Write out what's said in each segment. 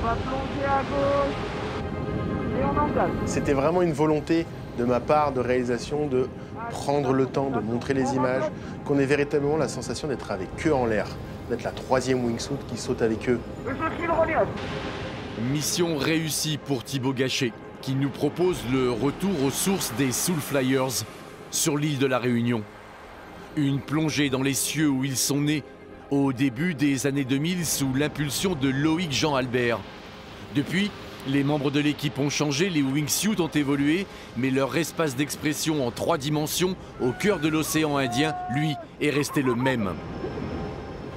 va plonger à gauche. Et on engage. C'était vraiment une volonté de ma part de réalisation de prendre le temps de montrer les images, qu'on ait véritablement la sensation d'être avec eux en l'air, d'être la 3e wingsuit qui saute avec eux. Et je suis le relief. Mission réussie pour Thibaut Gachet, qui nous propose le retour aux sources des Soul Flyers sur l'île de la Réunion. Une plongée dans les cieux où ils sont nés au début des années 2000 sous l'impulsion de Loïc Jean Albert. Depuis, les membres de l'équipe ont changé, les wingsuits ont évolué, mais leur espace d'expression en 3 dimensions au cœur de l'océan Indien, lui, est resté le même.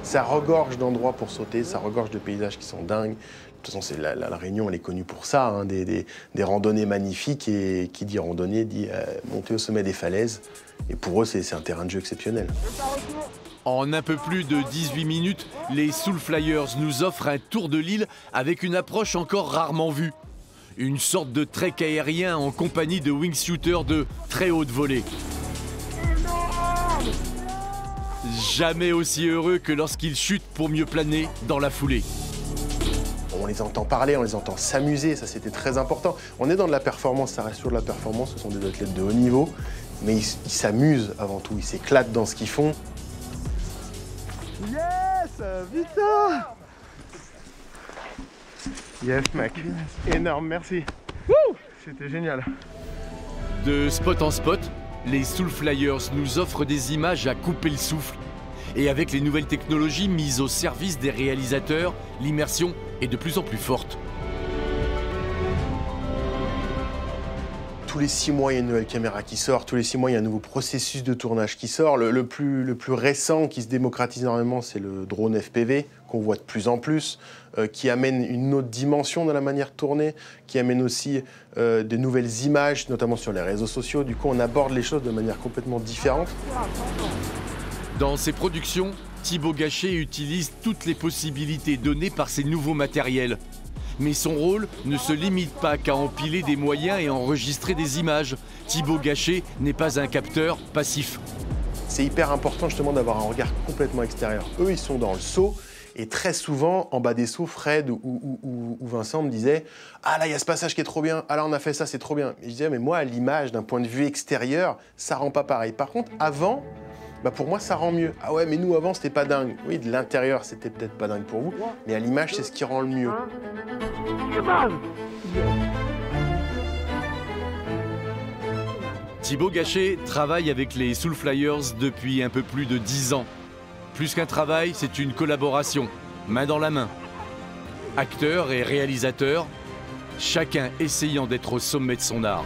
Ça regorge d'endroits pour sauter, ça regorge de paysages qui sont dingues. De toute façon, la Réunion, elle est connue pour ça, hein, des randonnées magnifiques. Et qui dit randonnée dit monter au sommet des falaises. Et pour eux, c'est un terrain de jeu exceptionnel. En un peu plus de 18 minutes, les Soul Flyers nous offrent un tour de l'île avec une approche encore rarement vue. Une sorte de trek aérien en compagnie de wingsuiters de très haute volée. Jamais aussi heureux que lorsqu'ils chutent pour mieux planer dans la foulée. On les entend parler, on les entend s'amuser, ça c'était très important. On est dans de la performance, ça reste sur de la performance, ce sont des athlètes de haut niveau, mais ils s'amusent avant tout, ils s'éclatent dans ce qu'ils font. Yes, Victor. Yes mec, énorme, merci. C'était génial. De spot en spot, les Soul Flyers nous offrent des images à couper le souffle. Et avec les nouvelles technologies mises au service des réalisateurs, l'immersion est de plus en plus forte. Tous les 6 mois, il y a une nouvelle caméra qui sort. Tous les 6 mois, il y a un nouveau processus de tournage qui sort. Le plus récent, qui se démocratise énormément, c'est le drone FPV, qu'on voit de plus en plus, qui amène une autre dimension dans la manière de tourner, qui amène aussi de nouvelles images, notamment sur les réseaux sociaux. Du coup, on aborde les choses de manière complètement différente. Dans ses productions, Thibaut Gachet utilise toutes les possibilités données par ces nouveaux matériels. Mais son rôle ne se limite pas qu'à empiler des moyens et enregistrer des images. Thibaut Gachet n'est pas un capteur passif. C'est hyper important justement d'avoir un regard complètement extérieur. Eux, ils sont dans le saut. Et très souvent, en bas des sauts, Fred ou Vincent me disaient « Ah là, il y a ce passage qui est trop bien. Ah là, on a fait ça, c'est trop bien. » Et je disais « Mais moi, à l'image, d'un point de vue extérieur, ça rend pas pareil. Par contre, avant, bah pour moi, ça rend mieux. Ah ouais, mais nous, avant, c'était pas dingue. Oui, de l'intérieur, c'était peut-être pas dingue pour vous. Mais à l'image, c'est ce qui rend le mieux. » Thibaut Gachet travaille avec les Soul Flyers depuis un peu plus de 10 ans. Plus qu'un travail, c'est une collaboration, main dans la main. Acteurs et réalisateurs, chacun essayant d'être au sommet de son art.